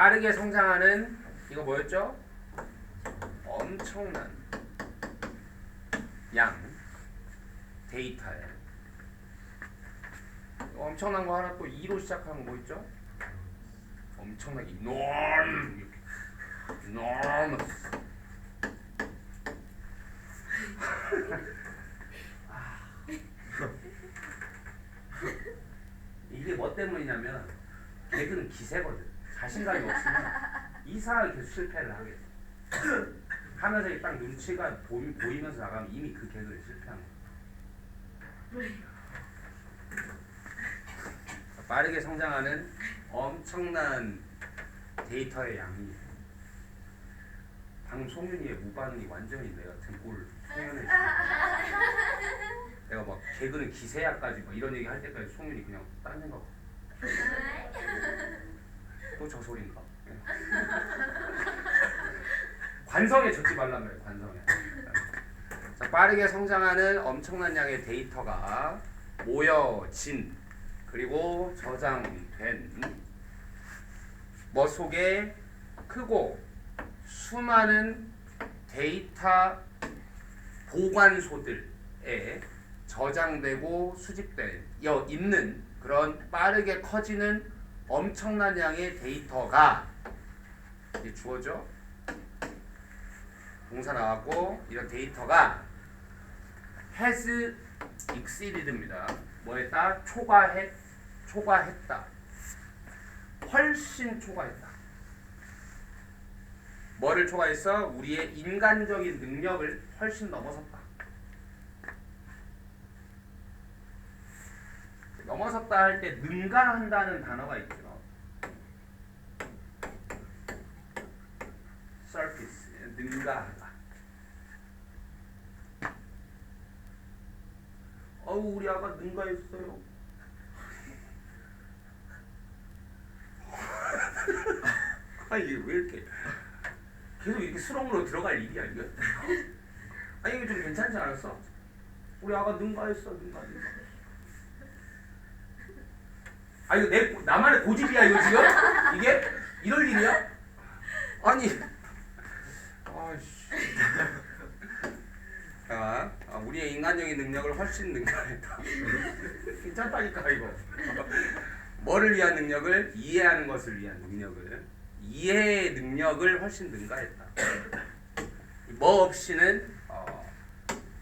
빠르게 성장하는 이거 뭐였죠? 엄청난 양 데이터에 엄청난 거 하나 또 2로 시작하는 거 뭐 있죠? 엄청나게 enormous 이게 뭐 때문이냐면 개그는 기세거든. 자신감이 없으면 이상하게 계속 실패를 하게 돼. 하면서 딱 눈치가 보이면서 나가면 이미 그 개그에 실패한 거야. 빠르게 성장하는 엄청난 데이터의 양이 방금 송윤이의 무반응이 완전히 내가 등골 송연했어. 내가 막 개그는 기세야까지 막 이런 얘기 할 때까지 송윤이 그냥 딴 생각. 또 저 소린가? 관성에 젖지 말란 말이에요. 관성에. 자, 빠르게 성장하는 엄청난 양의 데이터가 모여진 그리고 저장된 뭐 속에 크고 수많은 데이터 보관소들에 저장되고 수집되어 있는 그런 빠르게 커지는 엄청난 양의 데이터가 이제 주어져 동사 나왔고 이런 데이터가 has exceeded입니다. 뭐했다? 초과했다. 훨씬 초과했다. 뭐를 초과했어? 우리의 인간적인 능력을 훨씬 넘어섰다. 넘어섰다 할 때 능가한다는 단어가 있죠. surface, 능가하다. 어우 우리 아가 능가했어요. 아니 이게 왜 이렇게 계속 이렇게 수렁으로 들어갈 일이야 이거? 아니 이게 좀 괜찮지 않았어? 우리 아가 능가했어. 아 이거 나만의 고집이야 이거 지금? 이게? 이럴 일이야? 아니 아이씨. 자, 우리의 인간적인 능력을 훨씬 능가했다. 괜찮다니까 이거. 뭐를 위한 능력을? 이해하는 것을 위한 능력을. 이해의 능력을 훨씬 능가했다. 뭐 없이는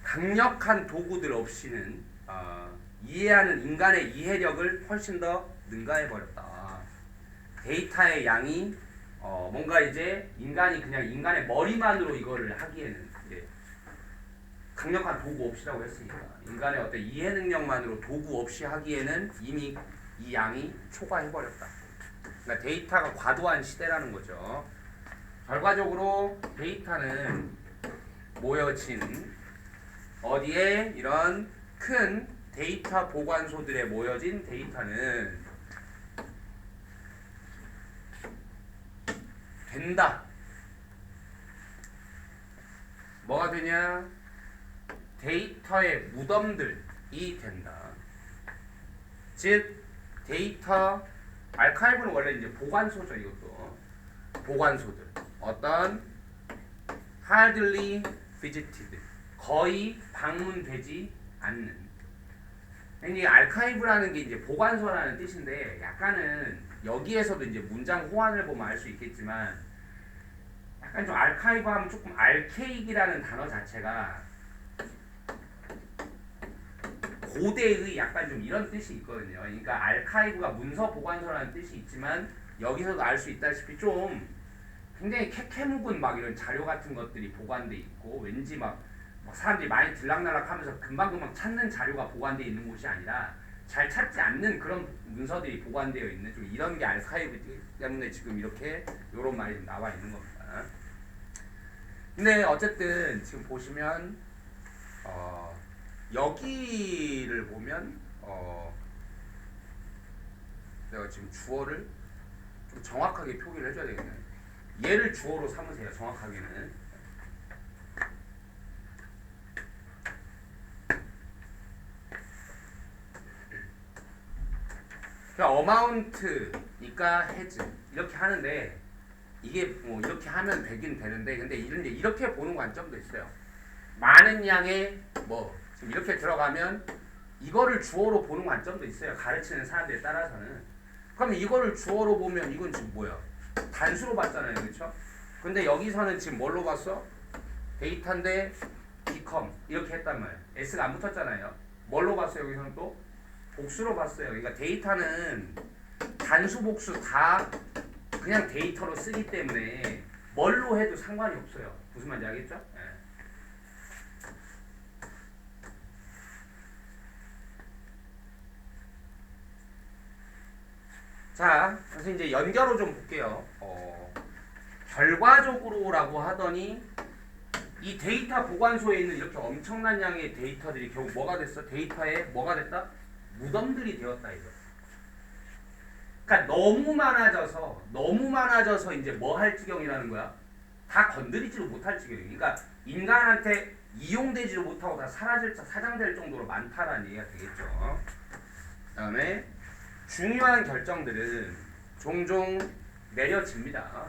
강력한 도구들 없이는 이해하는 인간의 이해력을 훨씬 더 능가해버렸다. 데이터의 양이 뭔가 이제 인간이 그냥 인간의 머리만으로 이거를 하기에는 이제 강력한 도구 없이라고 했으니까 인간의 어떤 이해 능력만으로 도구 없이 하기에는 이미 이 양이 초과해버렸다. 그러니까 데이터가 과도한 시대라는 거죠. 결과적으로 데이터는 모여진 어디에 이런 큰 데이터 보관소들에 모여진 데이터는 된다. 뭐가 되냐? 데이터의 무덤들이 된다. 즉 데이터 아카이브는 원래 이제 보관소죠. 이것도 보관소들 어떤 hardly visited 거의 방문되지 않는. 이 아카이브라는 게 이제 보관소라는 뜻인데 약간은 여기에서도 이제 문장 호환을 보면 알 수 있겠지만 약간 좀 아카이브 하면 조금 알케이크라는 단어 자체가 고대의 약간 좀 이런 뜻이 있거든요. 그러니까 알카이브가 문서 보관소라는 뜻이 있지만 여기서도 알 수 있다시피 좀 굉장히 캐캐묵은 막 이런 자료 같은 것들이 보관돼 있고 왠지 막 사람들이 많이 들락날락하면서 금방금방 찾는 자료가 보관돼 있는 곳이 아니라 잘 찾지 않는 그런 문서들이 보관되어 있는 좀 이런 게 알카이브 때문에 지금 이렇게 이런 말이 좀 나와 있는 겁니다. 근데 어쨌든 지금 보시면 여기를 보면 내가 지금 주어를 좀 정확하게 표기를 해줘야 되겠네. 얘를 주어로 삼으세요. 정확하게는. 그러니까 amount니까 has 이렇게 하는데 이게 뭐 이렇게 하면 되긴 되는데 근데 이렇게 보는 관점도 있어요. 많은 양의 뭐 지금 이렇게 들어가면 이거를 주어로 보는 관점도 있어요. 가르치는 사람들에 따라서는. 그럼 이거를 주어로 보면 이건 지금 뭐야? 단수로 봤잖아요. 그렇죠? 근데 여기서는 지금 뭘로 봤어? 데이터인데 become 이렇게 했단 말이에요. S가 안 붙었잖아요. 뭘로 봤어요? 여기서는 또 복수로 봤어요. 그러니까 데이터는 단수 복수 다 그냥 데이터로 쓰기 때문에 뭘로 해도 상관이 없어요. 무슨 말인지 알겠죠? 네. 자, 그래서 이제 연결로 좀 볼게요. 결과적으로라고 하더니 이 데이터 보관소에 있는 이렇게 엄청난 양의 데이터들이 결국 뭐가 됐어? 데이터에 뭐가 됐다? 무덤들이 되었다 이거. 그러니까 너무 많아져서 이제 뭐 할 지경이라는 거야? 다 건드리지도 못할 지경이야. 그러니까 인간한테 이용되지도 못하고 다 사장될 정도로 많다라는 얘기가 되겠죠. 그다음에 중요한 결정들은 종종 내려집니다.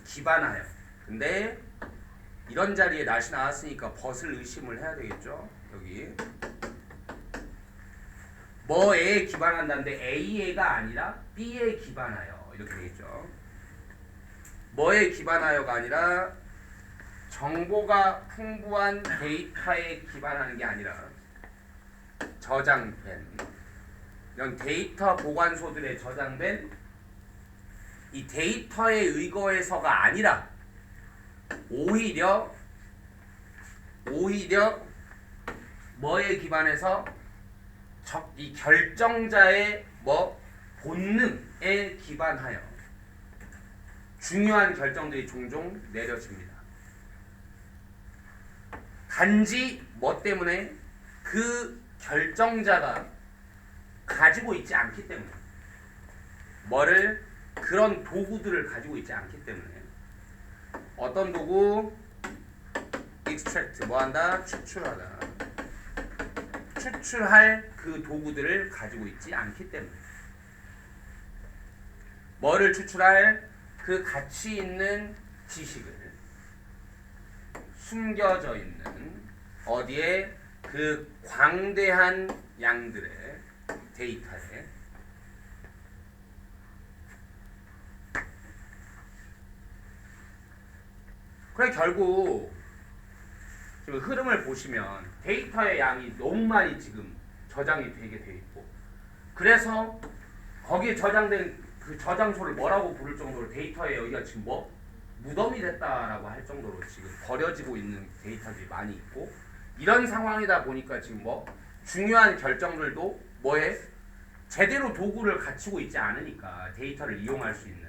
기반하여. 근데 이런 자리에 낫이 나왔으니까 벗을 의심을 해야 되겠죠. 여기 뭐에 기반한다는데 A에가 아니라 B에 기반하여 이렇게 되겠죠. 뭐에 기반하여가 아니라 정보가 풍부한 데이터에 기반하는 게 아니라 저장된 이런 데이터 보관소들에 저장된 이 데이터에 의거해서가 아니라 오히려 뭐에 기반해서 이 결정자의 뭐 본능에 기반하여 중요한 결정들이 종종 내려집니다. 단지 뭐 때문에 그 결정자가 가지고 있지 않기 때문에 뭐를 그런 도구들을 가지고 있지 않기 때문에 어떤 도구? extract 뭐한다? 추출하다. 추출할 그 도구들을 가지고 있지 않기 때문에 뭐를 추출할? 그 가치 있는 지식을 숨겨져 있는 어디에? 그 광대한 양들의 데이터에 그래 결국 지금 흐름을 보시면 데이터의 양이 너무 많이 지금 저장이 되게 돼 있고 그래서 거기에 저장된 그 저장소를 뭐라고 부를 정도로 데이터의 여기가 지금 뭐 무덤이 됐다라고 할 정도로 지금 버려지고 있는 데이터들이 많이 있고 이런 상황이다 보니까 지금 뭐 중요한 결정들도 뭐에 제대로 도구를 갖추고 있지 않으니까 데이터를 이용할 수 있는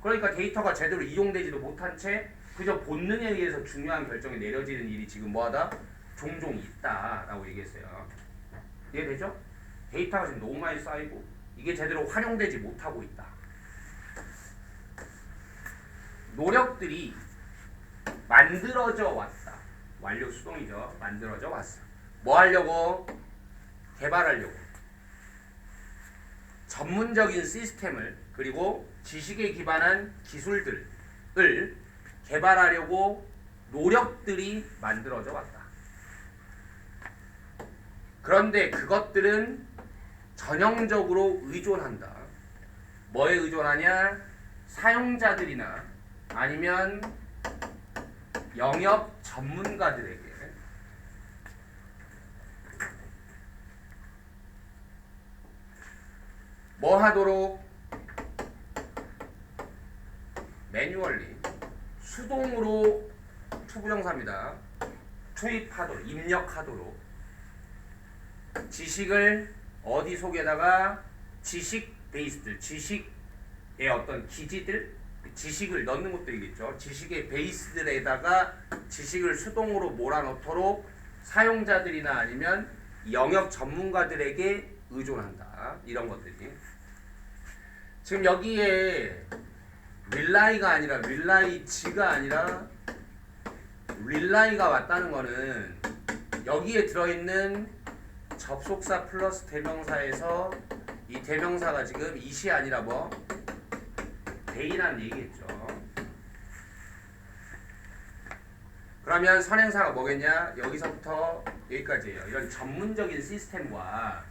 그러니까 데이터가 제대로 이용되지도 못한 채 그저 본능에 의해서 중요한 결정이 내려지는 일이 지금 뭐하다? 종종 있다라고 얘기했어요. 이해되죠? 데이터가 지금 너무 많이 쌓이고 이게 제대로 활용되지 못하고 있다. 노력들이 만들어져 왔다. 완료 수동이죠. 만들어져 왔어. 뭐 하려고? 개발하려고. 전문적인 시스템을 그리고 지식에 기반한 기술들을 개발하려고 노력들이 만들어져 왔다. 그런데 그것들은 전형적으로 의존한다. 뭐에 의존하냐? 사용자들이나 아니면 영역 전문가들에게 뭐 하도록? 매뉴얼리 수동으로 투부정사입니다. 투입하도록 입력하도록 지식을 어디 속에다가 지식 베이스들 지식의 어떤 기지들 지식을 넣는 것들이겠죠. 지식의 베이스들에다가 지식을 수동으로 몰아넣도록 사용자들이나 아니면 영역 전문가들에게 의존한다. 이런 것들이 지금 여기에 릴라이가 아니라 릴라이지가 아니라 릴라이가 왔다는 거는 여기에 들어있는 접속사 플러스 대명사에서 이 대명사가 지금 it이 아니라 뭐 데이라는 얘기겠죠. 그러면 선행사가 뭐겠냐? 여기서부터 여기까지예요. 이런 전문적인 시스템과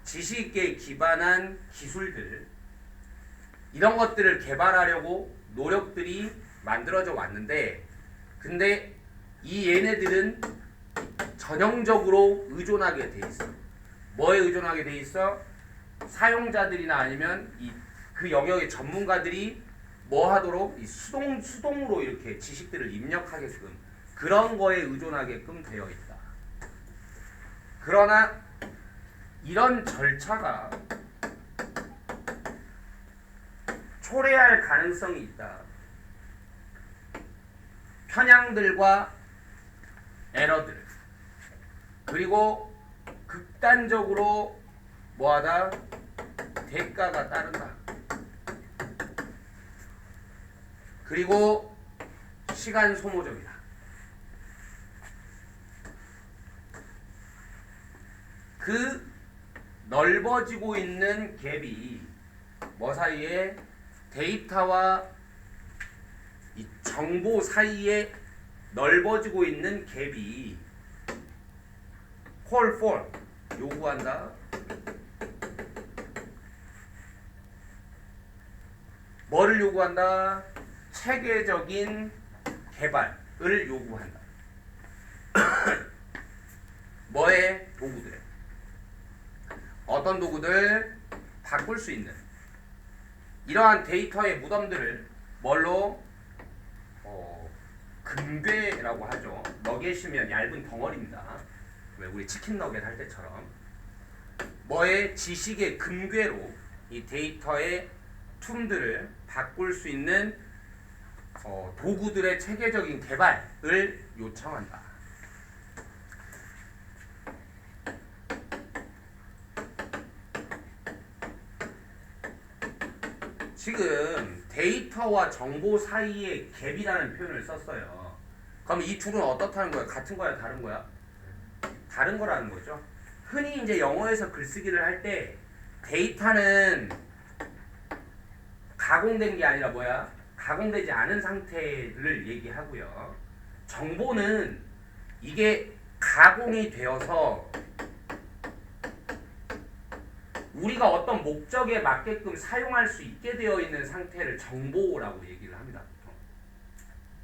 지식에 기반한 기술들, 이런 것들을 개발하려고 노력들이 만들어져 왔는데, 근데 이 얘네들은 전형적으로 의존하게 돼 있어. 뭐에 의존하게 돼 있어? 사용자들이나 아니면 그 영역의 전문가들이 뭐 하도록 이 수동으로 이렇게 지식들을 입력하게끔, 그런 거에 의존하게끔 되어 있다. 그러나 이런 절차가 초래할 가능성이 있다. 편향들과 에러들, 그리고 극단적으로 뭐하다? 대가가 따른다. 그리고 시간 소모적이다. 그 넓어지고 있는 갭이 뭐 사이에? 데이터와 이 정보 사이에 넓어지고 있는 갭이 call for, 요구한다. 뭐를 요구한다? 체계적인 개발을 요구한다. 뭐의? 도구들. 어떤 도구들? 바꿀 수 있는 이러한 데이터의 무덤들을 뭘로? 금괴라고 하죠. 너겟이면 얇은 덩어리입니다. 왜 우리 치킨 너겟 할 때처럼. 뭐의? 지식의 금괴로 이 데이터의 툼들을 바꿀 수 있는 도구들의 체계적인 개발을 요청한다. 지금 데이터와 정보 사이에 갭이라는 표현을 썼어요. 그럼 이 둘은 어떻다는 거야? 같은 거야? 다른 거야? 다른 거라는 거죠. 흔히 이제 영어에서 글쓰기를 할 때 데이터는 가공된 게 아니라 뭐야? 가공되지 않은 상태를 얘기하고요. 정보는 이게 가공이 되어서 우리가 어떤 목적에 맞게끔 사용할 수 있게 되어 있는 상태를 정보라고 얘기를 합니다.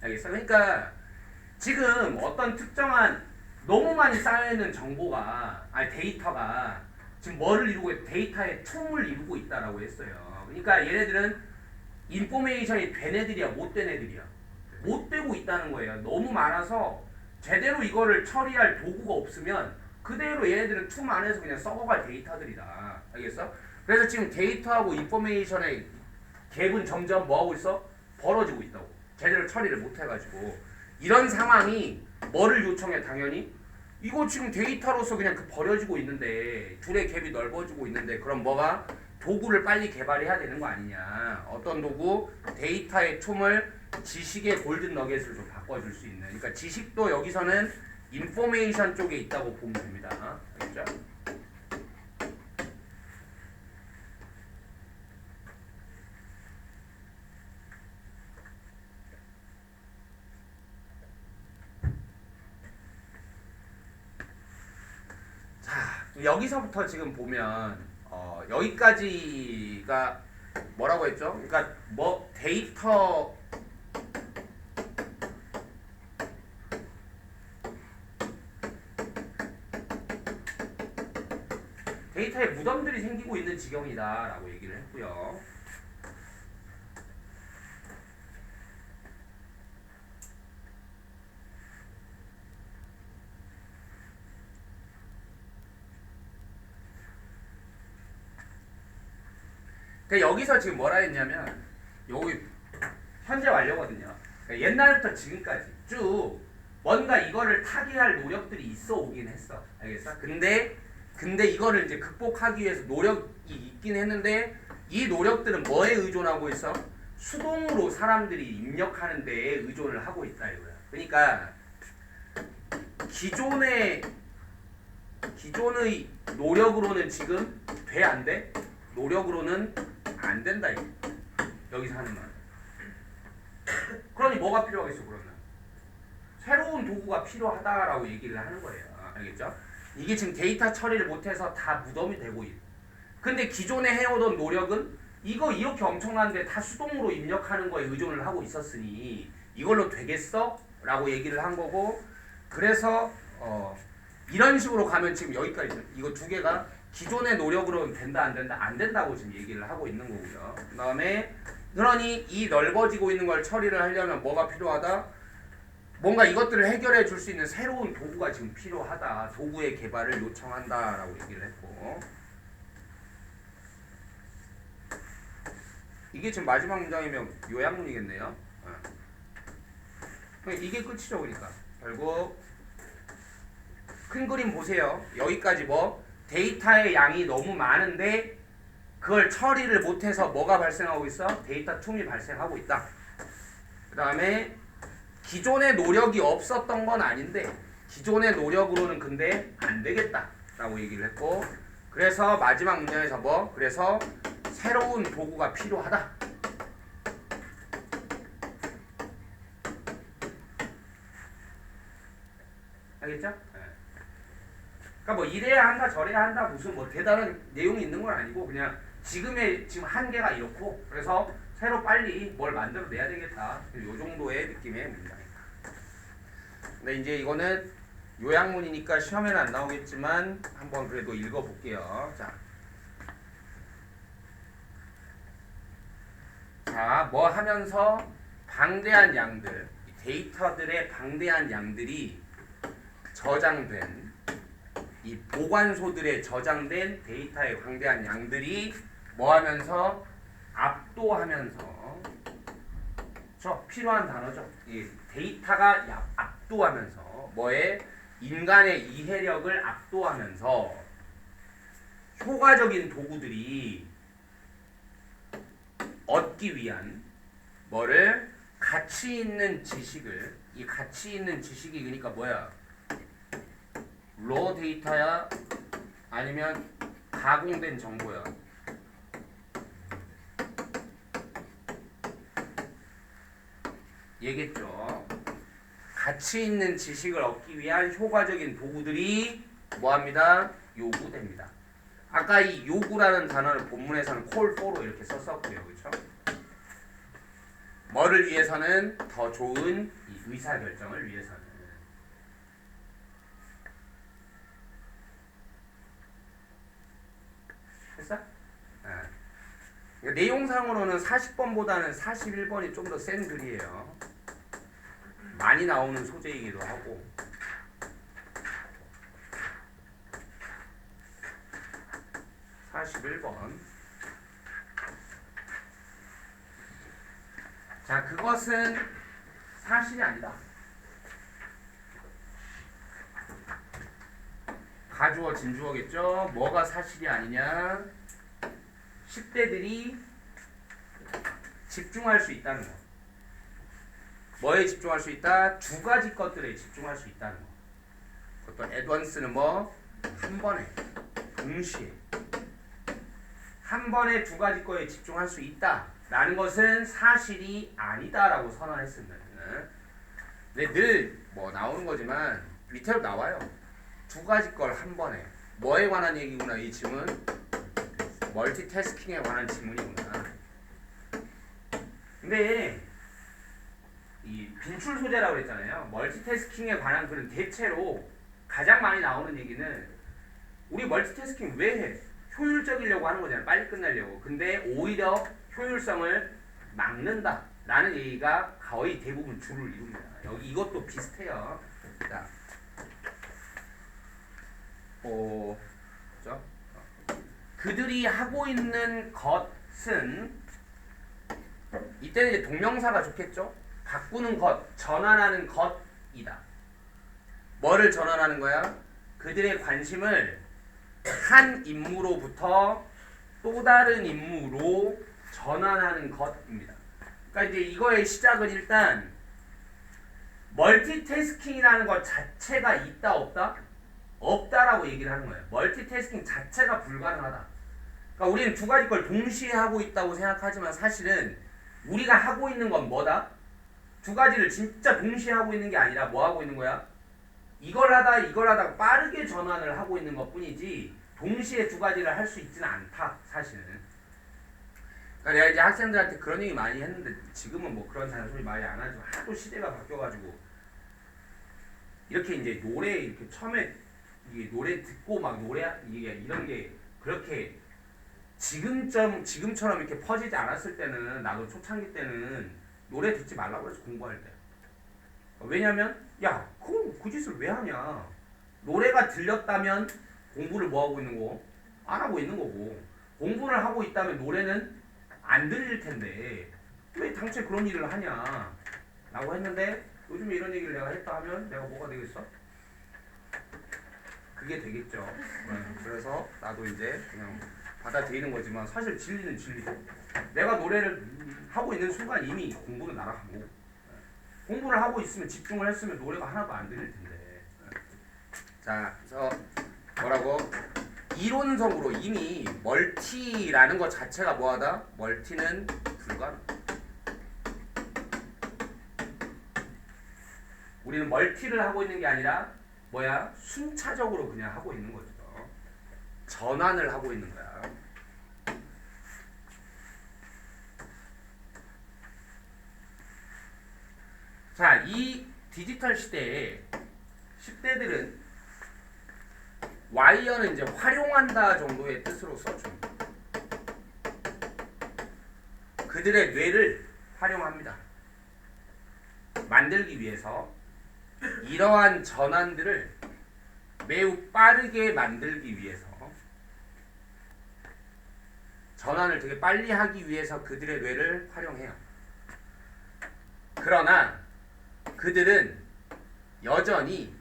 알겠어? 그러니까 지금 어떤 특정한 너무 많이 쌓여있는 정보가, 아니 데이터가 지금 뭐를 이루고 있, 데이터의 틈을 이루고 있다라고 했어요. 그러니까 얘네들은 인포메이션이 된 애들이야, 못 된 애들이야? 못 되고 있다는 거예요. 너무 많아서 제대로 이거를 처리할 도구가 없으면 그대로 얘네들은 툼 안에서 그냥 썩어갈 데이터들이다. 알겠어? 그래서 지금 데이터하고 인포메이션의 갭은 점점 뭐하고 있어? 벌어지고 있다고. 제대로 처리를 못 해가지고. 이런 상황이 뭐를 요청해? 당연히 이거 지금 데이터로서 그냥 버려지고 있는데, 둘의 갭이 넓어지고 있는데, 그럼 뭐가? 도구를 빨리 개발해야 되는 거 아니냐. 어떤 도구? 데이터의 툼을 지식의 골든 너겟을 좀 바꿔줄 수 있는. 그러니까 지식도 여기서는 인포메이션 쪽에 있다고 보면 됩니다. 알겠죠? 자, 여기서부터 지금 보면 여기까지가 뭐라고 했죠? 그러니까 뭐 데이터에 무덤들이 생기고 있는 지경이다라고 얘기를 했고요. 그러니까 여기서 지금 뭐라 했냐면, 여기 현재 완료거든요. 그러니까 옛날부터 지금까지 쭉 뭔가 이거를 타개할 노력들이 있어 오긴 했어. 알겠어? 근데 이거를 이제 극복하기 위해서 노력이 있긴 했는데, 이 노력들은 뭐에 의존하고 있어? 수동으로 사람들이 입력하는 데에 의존을 하고 있다 이거야. 그러니까 기존의 노력으로는 지금 돼? 안 돼? 노력으로는 안 된다 이거. 여기서 하는 말. 그러니 뭐가 필요하겠어 그러면? 새로운 도구가 필요하다라고 얘기를 하는 거예요. 알겠죠? 이게 지금 데이터 처리를 못해서 다 무덤이 되고 있고, 근데 기존에 해오던 노력은 이거 이렇게 엄청난데 다 수동으로 입력하는 거에 의존을 하고 있었으니 이걸로 되겠어? 라고 얘기를 한 거고, 그래서 이런 식으로 가면 지금 여기까지 이거 두 개가 기존의 노력으로는 된다 안 된다 안 된다고 지금 얘기를 하고 있는 거고요. 그 다음에 그러니 이 넓어지고 있는 걸 처리를 하려면 뭐가 필요하다? 뭔가 이것들을 해결해 줄 수 있는 새로운 도구가 지금 필요하다. 도구의 개발을 요청한다라고 얘기를 했고, 이게 지금 마지막 문장이면 요약문이겠네요. 이게 끝이죠. 그러니까 결국 큰 그림 보세요. 여기까지 뭐 데이터의 양이 너무 많은데 그걸 처리를 못해서 뭐가 발생하고 있어? 데이터 툼이 발생하고 있다. 그 다음에 기존의 노력이 없었던 건 아닌데 기존의 노력으로는 근데 안 되겠다 라고 얘기를 했고, 그래서 마지막 문장에서 뭐? 그래서 새로운 도구가 필요하다. 알겠죠? 그러니까 뭐 이래야 한다 저래야 한다 무슨 뭐 대단한 내용이 있는 건 아니고 그냥 지금 한계가 이렇고 그래서 새로 빨리 뭘 만들어내야 되겠다. 요 정도의 느낌의 문장이다. 근데 이제 이거는 요약문이니까 시험에는 안 나오겠지만 한번 그래도 읽어볼게요. 자, 뭐 하면서 방대한 양들, 데이터들의 방대한 양들이 저장된 이 보관소들에 저장된 데이터의 방대한 양들이 뭐 하면서 압도하면서 필요한 단어죠. 이 데이터가 압도하면서 뭐에 인간의 이해력을 압도하면서 효과적인 도구들이 얻기 위한 뭐를 가치 있는 지식을, 이 가치 있는 지식이 그러니까 뭐야? 로 데이터야 아니면 가공된 정보야? 얘겠죠. 가치 있는 지식을 얻기 위한 효과적인 도구들이 뭐합니다? 요구됩니다. 아까 이 요구라는 단어를 본문에서는 call for로 이렇게 썼었고요. 그렇죠? 뭐를 위해서는? 더 좋은 이 의사결정을 위해서는. 됐어? 내용상으로는 40번보다는 41번이 좀 더 센 글이에요. 많이 나오는 소재이기도 하고. 자, 그것은 사실이 아니다. 가주어 진주어겠죠. 뭐가 사실이 아니냐? 10대들이 집중할 수 있다는 거. 뭐에 집중할 수 있다? 두 가지 것들에 집중할 수 있다는 거. 그것도 애드밴스는 뭐? 한 번에, 동시에 한 번에 두 가지 거에 집중할 수 있다 라는 것은 사실이 아니다라고 선언했습니다. 근데 늘 뭐 나오는 거지만 밑에로 나와요. 두 가지 걸 한 번에. 뭐에 관한 얘기구나 이 질문? 멀티태스킹에 관한 질문이구나. 근데 이 빈출 소재라고 그랬잖아요. 멀티태스킹에 관한 글은 대체로 가장 많이 나오는 얘기는 우리 멀티태스킹 왜 해? 효율적이려고 하는 거잖아요. 빨리 끝내려고. 근데 오히려 효율성을 막는다 라는 얘기가 거의 대부분 주를 이룹니다. 여기 이것도 비슷해요. 자, 그죠? 그들이 하고 있는 것은, 이때는 이제 동명사가 좋겠죠? 바꾸는 것, 전환하는 것이다. 뭐를 전환하는 거야? 그들의 관심을 한 임무로부터 또 다른 임무로 전환하는 것입니다. 그러니까 이제 이거의 시작은 일단 멀티태스킹이라는 것 자체가 있다 없다? 없다라고 얘기를 하는 거예요. 멀티태스킹 자체가 불가능하다. 그러니까 우리는 두 가지 걸 동시에 하고 있다고 생각하지만 사실은 우리가 하고 있는 건 뭐다? 두 가지를 진짜 동시에 하고 있는 게 아니라 뭐 하고 있는 거야? 이걸 하다 빠르게 전환을 하고 있는 것 뿐이지 동시에 두 가지를 할 수 있지는 않다 사실은. 그러니까 내가 이제 학생들한테 그런 얘기 많이 했는데 지금은 뭐 그런 잔소리 많이 안 하지만 하도 시대가 바뀌어가지고 이렇게 이제 노래 이렇게 처음에 이게 노래 듣고 막 노래 이게 이런 게 그렇게 지금처럼 이렇게 퍼지지 않았을 때는 나도 초창기 때는 노래 듣지 말라고 해서 공부할 때. 왜냐면 야 그럼 그 짓을 왜 하냐. 노래가 들렸다면 공부를 뭐 하고 있는 거고? 안 하고 있는 거고. 공부를 하고 있다면 노래는 안 들릴 텐데 왜 당최 그런 일을 하냐 라고 했는데 요즘에 이런 얘기를 내가 했다 하면 내가 뭐가 되겠어? 그게 되겠죠. 그래서 나도 이제 그냥 받아들이는 거지만 사실 진리는 진리고 내가 노래를 하고 있는 순간 이미 공부는 날아가고 공부를 하고 있으면 집중을 했으면 노래가 하나도 안 들릴 텐데. 자, 그래서 뭐라고? 이론적으로 이미 멀티라는 것 자체가 뭐하다? 멀티는 불가능. 우리는 멀티를 하고 있는 게 아니라 뭐야? 순차적으로 그냥 하고 있는 거죠. 전환을 하고 있는 거야. 자, 이 디지털 시대에 10대들은 와이어는 이제 활용한다 정도의 뜻으로 써줍니다. 그들의 뇌를 활용합니다. 만들기 위해서 이러한 전환들을 매우 빠르게 만들기 위해서 전환을 되게 빨리 하기 위해서 그들의 뇌를 활용해요. 그러나 그들은 여전히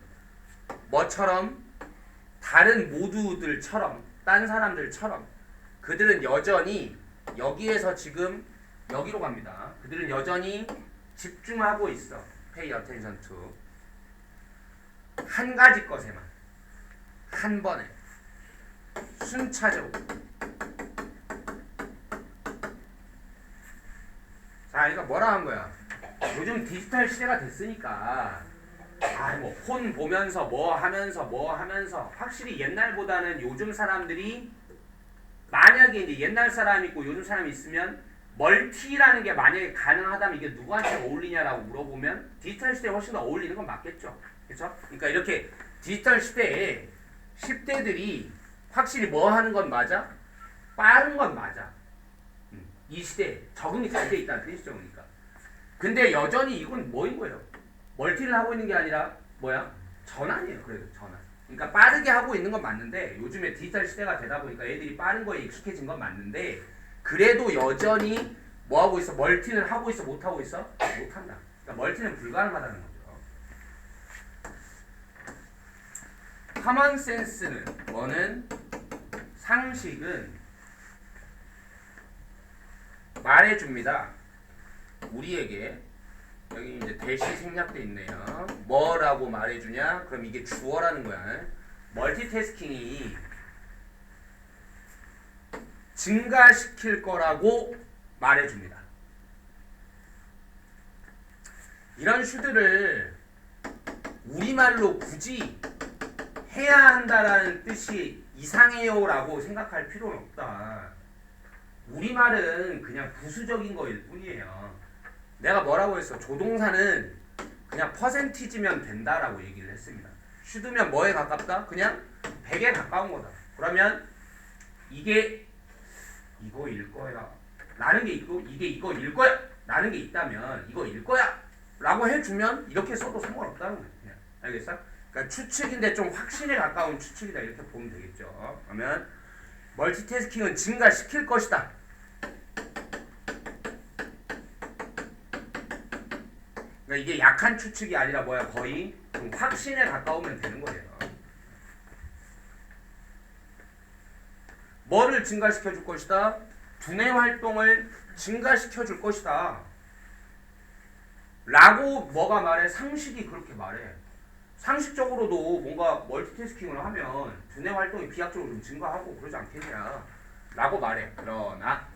뭐처럼 다른 모두들처럼 딴 사람들처럼 그들은 여전히 여기에서 지금 여기로 갑니다. 그들은 여전히 집중하고 있어. Pay attention to 한 가지 것에만 한 번에 순차적으로. 자, 그러니까 뭐라 한 거야? 요즘 디지털 시대가 됐으니까 뭐 폰 보면서 뭐 하면서 확실히 옛날보다는 요즘 사람들이 만약에 이제 옛날 사람 있고 요즘 사람이 있으면 멀티라는 게 만약에 가능하다면 이게 누구한테 어울리냐라고 물어보면 디지털 시대에 훨씬 더 어울리는 건 맞겠죠. 그렇죠? 그러니까 이렇게 디지털 시대에 10대들이 확실히 뭐 하는 건 맞아? 빠른 건 맞아. 이 시대에 적응이 잘 돼 있다는 뜻이죠. 그러니까. 근데 여전히 이건 뭐인 거예요? 멀티를 하고 있는 게 아니라 뭐야? 전환이에요. 그래도 전환. 그러니까 빠르게 하고 있는 건 맞는데 요즘에 디지털 시대가 되다 보니까 애들이 빠른 거에 익숙해진 건 맞는데 그래도 여전히 뭐 하고 있어? 멀티는 하고 있어? 못 하고 있어? 못 한다. 그러니까 멀티는 불가능하다는 거죠. 커먼 센스는 뭐는 상식은 말해줍니다. 우리에게 여기 이제 대시 생략돼 있네요. 뭐라고 말해주냐? 그럼 이게 주어라는 거야. 멀티태스킹이 증가시킬 거라고 말해줍니다. 이런 슈들을 우리말로 굳이 해야 한다라는 뜻이 이상해요라고 생각할 필요는 없다. 우리말은 그냥 부수적인 거일 뿐이에요. 내가 뭐라고 했어? 조동사는 그냥 퍼센티지면 된다라고 얘기를 했습니다. 슈드면 뭐에 가깝다? 그냥 100에 가까운 거다. 그러면 이게 이거일 거야 라는 게 있고 이게 이거일 거야 라는 게 있다면 이거일 거야 라고 해주면 이렇게 써도 상관없다는 거예요. 그냥. 알겠어? 그러니까 추측인데 좀 확신에 가까운 추측이다 이렇게 보면 되겠죠. 그러면 멀티태스킹은 증가시킬 것이다. 그러니까 이게 약한 추측이 아니라 뭐야? 거의 좀 확신에 가까우면 되는 거예요. 뭐를 증가시켜 줄 것이다? 두뇌 활동을 증가시켜 줄 것이다. 라고 뭐가 말해? 상식이 그렇게 말해. 상식적으로도 뭔가 멀티태스킹을 하면 두뇌 활동이 비약적으로 좀 증가하고 그러지 않겠냐 라고 말해. 그러나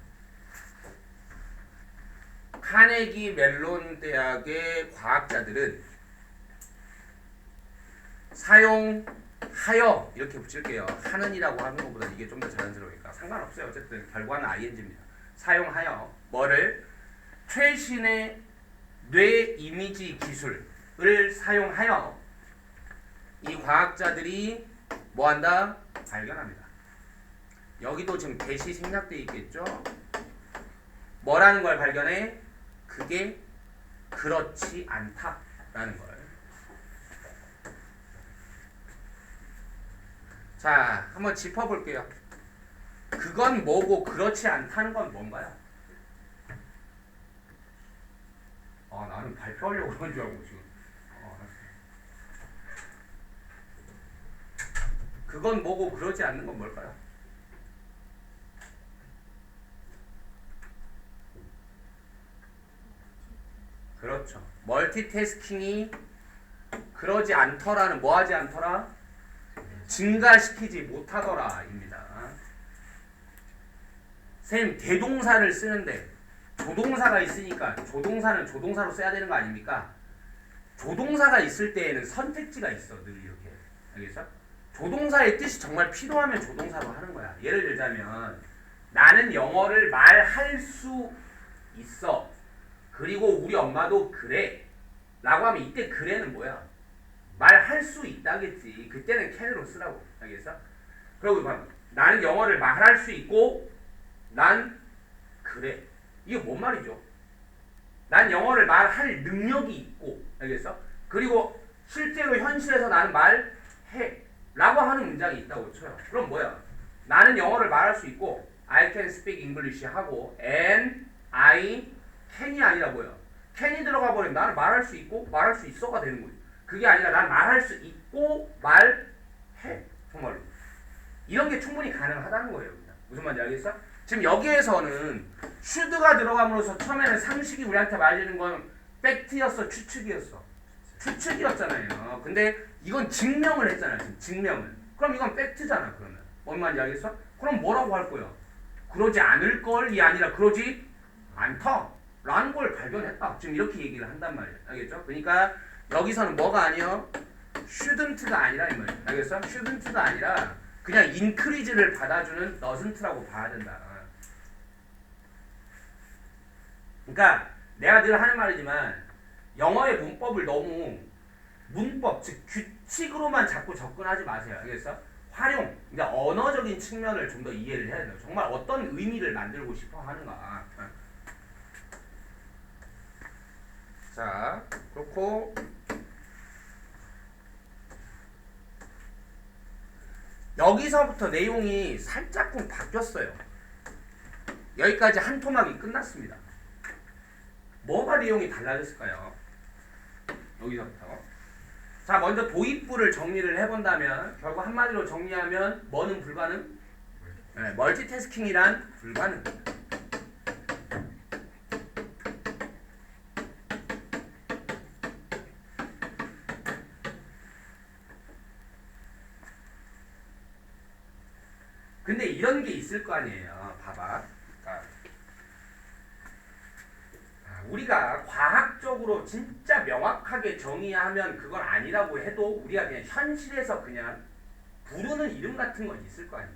카네기 멜론 대학의 과학자들은 사용하여 이렇게 붙일게요. 하는이라고 하는 것보다 이게 좀 더 자연스러우니까 상관없어요. 어쨌든 결과는 ing입니다. 사용하여 뭐를 최신의 뇌 이미지 기술을 사용하여 이 과학자들이 뭐한다? 발견합니다. 여기도 지금 대시 생략돼 있겠죠? 뭐라는 걸 발견해? 그게 그렇지 않다라는 걸. 자, 한번 짚어볼게요. 그건 뭐고 그렇지 않다는 건 뭔가요? 나는 발표하려고 그런 줄 알고 지금. 그건 뭐고 그러지 않는 건 뭘까요? 그렇죠. 멀티태스킹이 그러지 않더라는 뭐 하지 않더라? 증가시키지 못하더라 입니다. 쌤 대동사를 쓰는데 조동사가 있으니까 조동사는 조동사로 써야 되는 거 아닙니까? 조동사가 있을 때에는 선택지가 있어 늘 이렇게. 알겠어? 조동사의 뜻이 정말 필요하면 조동사로 하는 거야. 예를 들자면 나는 영어를 말할 수 있어. 그리고 우리 엄마도 그래 라고 하면 이때 그래는 뭐야? 말할 수 있다겠지. 그때는 can으로 쓰라고. 알겠어? 그리고 나는 영어를 말할 수 있고 난 그래. 이게 뭔 말이죠? 난 영어를 말할 능력이 있고. 알겠어? 그리고 실제로 현실에서 나는 말해 라고 하는 문장이 있다고 쳐요. 그럼 뭐야? 나는 영어를 말할 수 있고 I can speak English 하고 and I can이 아니라 뭐야? can이 들어가 버리면 나는 말할 수 있고 말할 수 있어가 되는 거지. 그게 아니라 난 말할 수 있고 말해. 정말로. 이런 게 충분히 가능하다는 거예요. 무슨 말인지 알겠어? 지금 여기에서는 should가 들어감으로써 처음에는 상식이 우리한테 말리는 건 팩트였어, 추측이었어? 추측이었잖아요. 근데 이건 증명을 했잖아요. 증명을. 그럼 이건 팩트잖아. 그러면. 뭔 말인지 알겠어? 그럼 뭐라고 할 거야? 그러지 않을 걸이 아니라 그러지 않다 라는 걸 발견했다. 지금 이렇게 얘기를 한단 말이에요. 알겠죠? 그러니까 여기서는 뭐가 아니요? shouldn't가 아니라 이 말이에요. 알겠어? shouldn't가 아니라 그냥 increase를 받아주는 doesn't라고 봐야 된다. 그러니까 내가 늘 하는 말이지만 영어의 문법을 너무 문법, 즉 규칙으로만 자꾸 접근하지 마세요. 알겠어? 활용, 그러니까 언어적인 측면을 좀 더 이해를 해야 돼요. 정말 어떤 의미를 만들고 싶어 하는가. 자, 그렇고 여기서부터 내용이 살짝쿵 바뀌었어요. 여기까지 한 토막이 끝났습니다. 뭐가 내용이 달라졌을까요? 여기서부터. 자, 먼저 도입부를 정리를 해본다면 결국 한마디로 정리하면 뭐는 불가능? 네, 멀티태스킹이란 불가능. 근데 이런 게 있을 거 아니에요. 봐봐. 우리가 과학적으로 진짜 명확하게 정의하면 그건 아니라고 해도 우리가 그냥 현실에서 그냥 부르는 이름 같은 건 있을 거 아니야.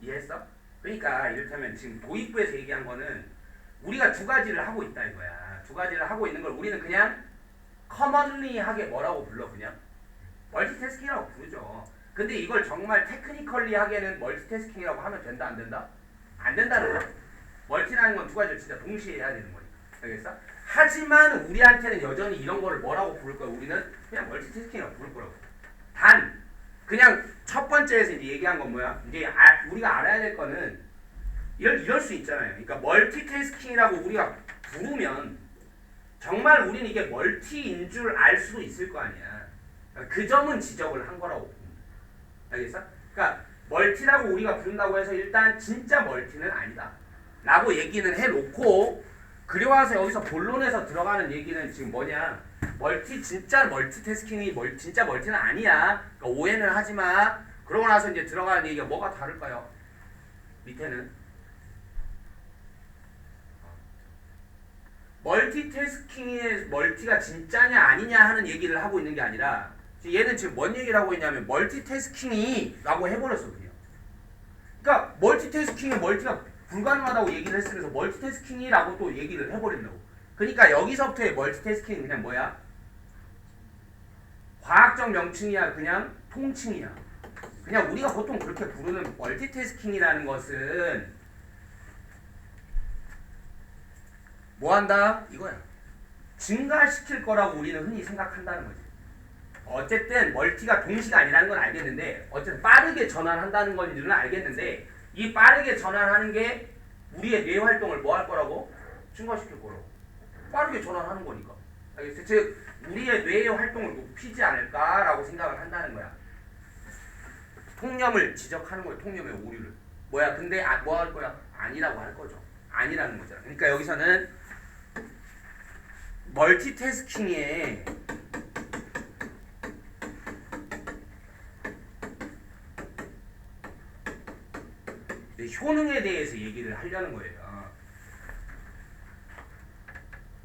이해했어? 그러니까 이를테면 지금 도입부에서 얘기한 거는 우리가 두 가지를 하고 있다 이거야. 두 가지를 하고 있는 걸 우리는 그냥 커먼리하게 뭐라고 불러? 그냥 멀티태스킹이라고 부르죠. 근데 이걸 정말 테크니컬리하게는 멀티태스킹이라고 하면 된다 안 된다? 안 된다는 거야. 멀티라는 건 두 가지를 진짜 동시에 해야 되는 거니까. 알겠어? 하지만 우리한테는 여전히 이런 거를 뭐라고 부를 거야? 우리는 그냥 멀티태스킹이라고 부를 거라고. 단 그냥 첫 번째에서 이제 얘기한 건 뭐야? 이제 우리가 알아야 될 거는 이럴 수 있잖아요. 그러니까 멀티태스킹이라고 우리가 부르면 정말 우리는 이게 멀티인 줄 알 수도 있을 거 아니야. 그러니까 그 점은 지적을 한 거라고 봅니다. 알겠어? 그러니까 멀티라고 우리가 부른다고 해서 일단 진짜 멀티는 아니다 라고 얘기는 해놓고 그리고와서 여기서 본론에서 들어가는 얘기는 지금 뭐냐, 진짜 멀티태스킹이 진짜 멀티는 아니야. 그러니까 오해는 하지 마. 그러고 나서 이제 들어가는 얘기가 뭐가 다를까요? 밑에는 멀티태스킹의 멀티가 진짜냐 아니냐 하는 얘기를 하고 있는 게 아니라 얘는 지금 뭔 얘기를 하고 있냐면 멀티태스킹이 라고 해버렸어 그냥. 그러니까 멀티태스킹의 멀티가 불가능하다고 얘기를 했으면서 멀티태스킹이 라고 또 얘기를 해버린다고. 그러니까 여기서부터의 멀티태스킹은 그냥 뭐야? 과학적 명칭이야 그냥 통칭이야. 그냥 우리가 보통 그렇게 부르는 멀티태스킹이라는 것은 뭐 한다? 이거야. 증가시킬 거라고 우리는 흔히 생각한다는 거지. 어쨌든 멀티가 동시가 아니라는 건 알겠는데 어쨌든 빠르게 전환한다는 건지는 알겠는데 이 빠르게 전환하는 게 우리의 뇌 활동을 뭐 할 거라고? 증가시킬 거라고. 빠르게 전환하는 거니까. 알겠어? 즉 우리의 뇌의 활동을 높이지 않을까라고 생각을 한다는 거야. 통념을 지적하는 거야. 통념의 오류를. 뭐야? 근데 뭐 할 거야? 아니라고 할 거죠. 아니라는 거잖아. 그러니까 여기서는 멀티태스킹의 효능에 대해서 얘기를 하려는 거예요.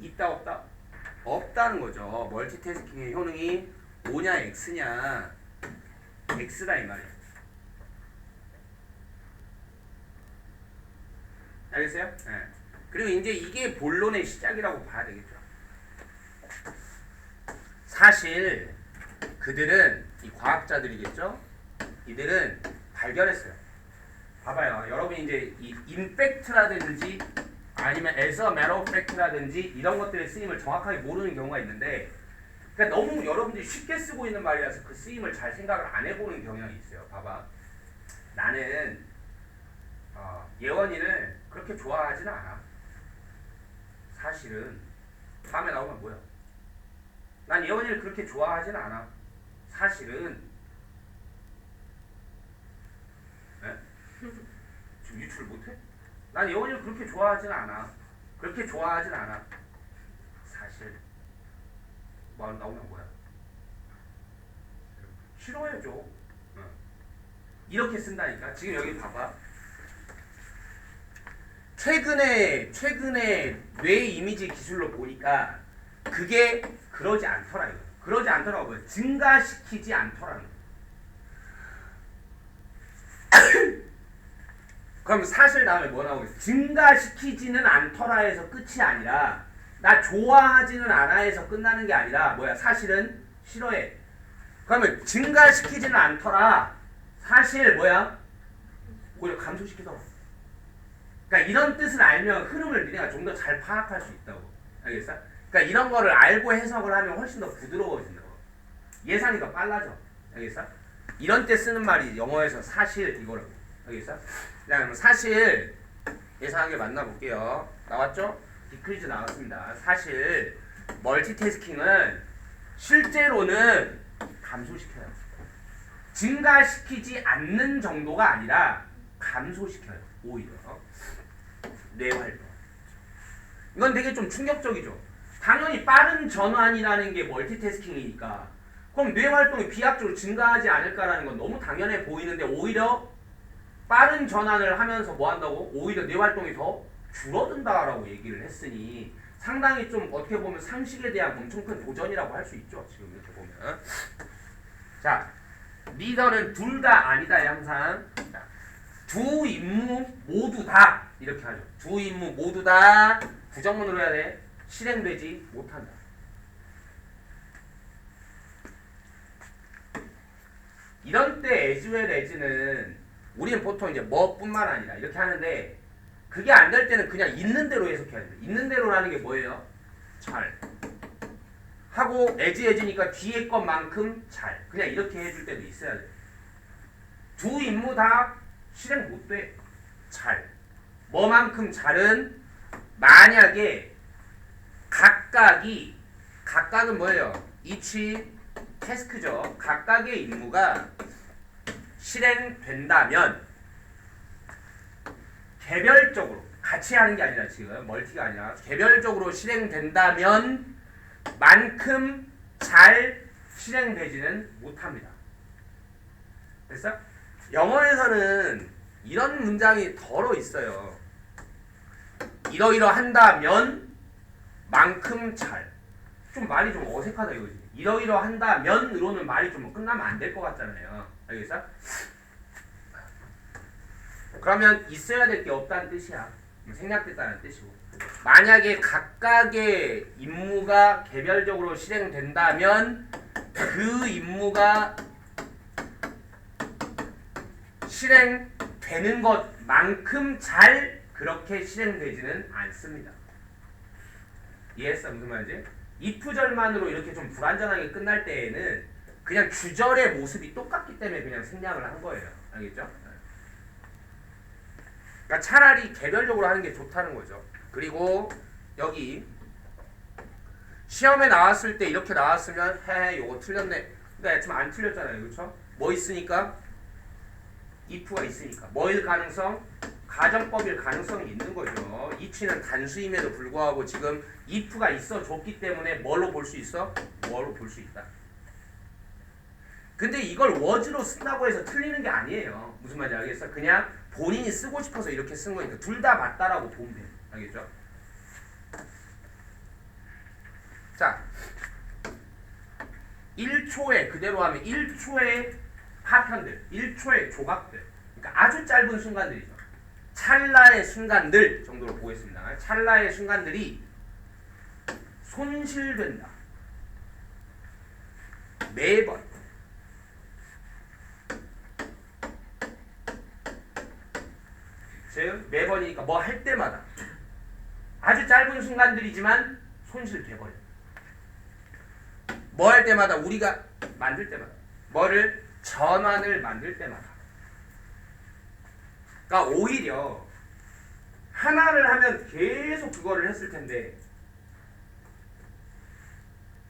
있다 없다? 없다는 거죠. 멀티태스킹의 효능이 O냐 X냐? X다 이 말이에요. 알겠어요? 네. 그리고 이제 이게 본론의 시작이라고 봐야 되겠죠. 사실 그들은 이 과학자들이겠죠. 이들은 발견했어요. 봐봐요. 여러분이 이제 이 임팩트라든지 아니면 as a matter of fact라든지 이런 것들의 쓰임을 정확하게 모르는 경우가 있는데, 그러니까 너무 여러분들이 쉽게 쓰고 있는 말이라서 그 쓰임을 잘 생각을 안 해보는 경향이 있어요. 봐봐. 나는 예원이를 그렇게 좋아하지는 않아. 사실은 다음에 나오면 뭐야? 난 예원이를 그렇게 좋아하지는 않아. 사실은 네? 지금 유출을 못해? 난 예원이를 그렇게 좋아하지는 않아. 그렇게 좋아하진 않아. 사실 뭐 나오면 뭐야? 싫어해줘. 이렇게 쓴다니까. 지금 여기 봐봐. 최근에 뇌 이미지 기술로 보니까 그게 그러지 않더라 이거. 그러지 않더라고. 뭐야? 증가시키지 않더라는 거. 그럼 사실 다음에 뭐 나오겠어? 증가시키지는 않더라에서 끝이 아니라 나 좋아하지는 않아에서 끝나는 게 아니라 뭐야? 사실은 싫어해. 그러면 증가시키지는 않더라. 사실 뭐야? 오히려 감소시키더라. 그러니까 이런 뜻을 알면 흐름을 니네가 좀 더 잘 파악할 수 있다고. 알겠어? 그러니까 이런 거를 알고 해석을 하면 훨씬 더 부드러워진다고. 예상이 더 빨라져. 알겠어? 이런 때 쓰는 말이 영어에서 사실 이거라고. 알겠어? 그럼 사실 예상하게 만나볼게요. 나왔죠? 디크리즈 나왔습니다. 사실 멀티태스킹은 실제로는 감소시켜요. 증가시키지 않는 정도가 아니라 감소시켜요. 오히려 뇌활동. 이건 되게 좀 충격적이죠. 당연히 빠른 전환이라는 게 멀티태스킹이니까 그럼 뇌활동이 비약적으로 증가하지 않을까라는 건 너무 당연해 보이는데 오히려 빠른 전환을 하면서 뭐 한다고? 오히려 뇌활동이 더 줄어든다라고 얘기를 했으니 상당히 좀 어떻게 보면 상식에 대한 엄청 큰 도전이라고 할 수 있죠. 지금 이렇게 보면. 자, 리더는 둘 다 아니다에 항상 자, 두 임무 모두 다 이렇게 하죠. 두 임무 모두 다 부정문으로 해야 돼. 실행되지 못한다. 이런 때 as well as는 우리는 보통 이제 뭐뿐만 아니라 이렇게 하는데 그게 안 될 때는 그냥 있는 대로 해석해야 돼. 있는 대로라는 게 뭐예요? 잘 하고 as니까 뒤에 것만큼 잘 그냥 이렇게 해줄 때도 있어야 돼. 두 임무 다 실행 못 돼. 잘 뭐만큼 잘은 만약에 각각은 뭐예요? each 태스크죠. 각각의 임무가 실행된다면 개별적으로 같이 하는 게 아니라 지금 멀티가 아니라 개별적으로 실행된다면 만큼 잘 실행되지는 못합니다. 됐어? 영어에서는 이런 문장이 덜어 있어요. 이러이러한다면 만큼 잘. 좀 말이 좀 어색하다 이거지. 이러이러한다면으로는 말이 좀 끝나면 안 될 것 같잖아요. 알겠어? 그러면 있어야 될 게 없다는 뜻이야. 생략됐다는 뜻이고. 만약에 각각의 임무가 개별적으로 실행된다면 그 임무가 실행되는 것만큼 잘 그렇게 실행되지는 않습니다. 이해했어? 무슨 말이지? if절만으로 이렇게 좀 불완전하게 끝날 때에는 그냥 주절의 모습이 똑같기 때문에 그냥 생략을 한 거예요. 알겠죠? 그러니까 차라리 개별적으로 하는 게 좋다는 거죠. 그리고 여기 시험에 나왔을 때 이렇게 나왔으면 요거 틀렸네. 근데 지금 안 틀렸잖아요. 그렇죠? 뭐 있으니까? if가 있으니까. 뭐일 가능성? 가정법일 가능성이 있는 거죠. 이치는 단수임에도 불구하고 지금 if가 있어 줬기 때문에 뭘로 볼 수 있어? 뭐로 볼 수 있다. 근데 이걸 was로 쓴다고 해서 틀리는 게 아니에요. 무슨 말인지 알겠어? 그냥 본인이 쓰고 싶어서 이렇게 쓴 거니까 둘 다 맞다라고 보면 돼. 알겠죠? 자, 1초에 그대로 하면 1초의 파편들, 1초의 조각들. 그러니까 아주 짧은 순간들이죠. 찰나의 순간들 정도로 보겠습니다. 찰나의 순간들이 손실된다. 매번. 즉 매번이니까 뭐 할 때마다 아주 짧은 순간들이지만 손실돼버려. 뭐 할 때마다 우리가 만들 때마다 뭐를 전환을 만들 때마다. 그러니까 오히려 하나를 하면 계속 그거를 했을 텐데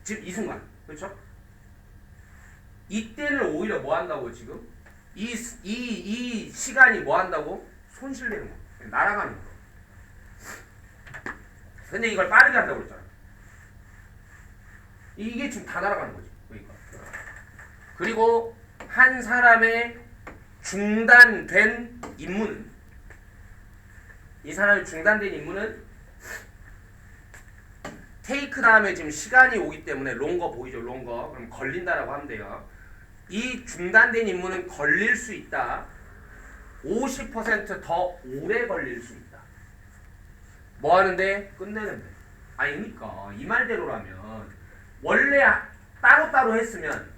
지금 이 순간 그렇죠? 이때는 오히려 뭐 한다고 지금 이 시간이 뭐 한다고 손실되는 거 날아가는 거. 근데 이걸 빠르게 한다고 그랬잖아. 이게 지금 다 날아가는 거지. 그러니까. 그리고 한 사람의 중단된 임무는 이 사람의 중단된 임무는 테이크 다음에 지금 시간이 오기 때문에 롱거 보이죠? 롱거. 그럼 걸린다라고 하면 돼요. 이 중단된 임무는 걸릴 수 있다. 50% 오래 걸릴 수 있다. 뭐 하는데? 끝내는데. 아니니까 이 말대로라면 원래 따로따로 했으면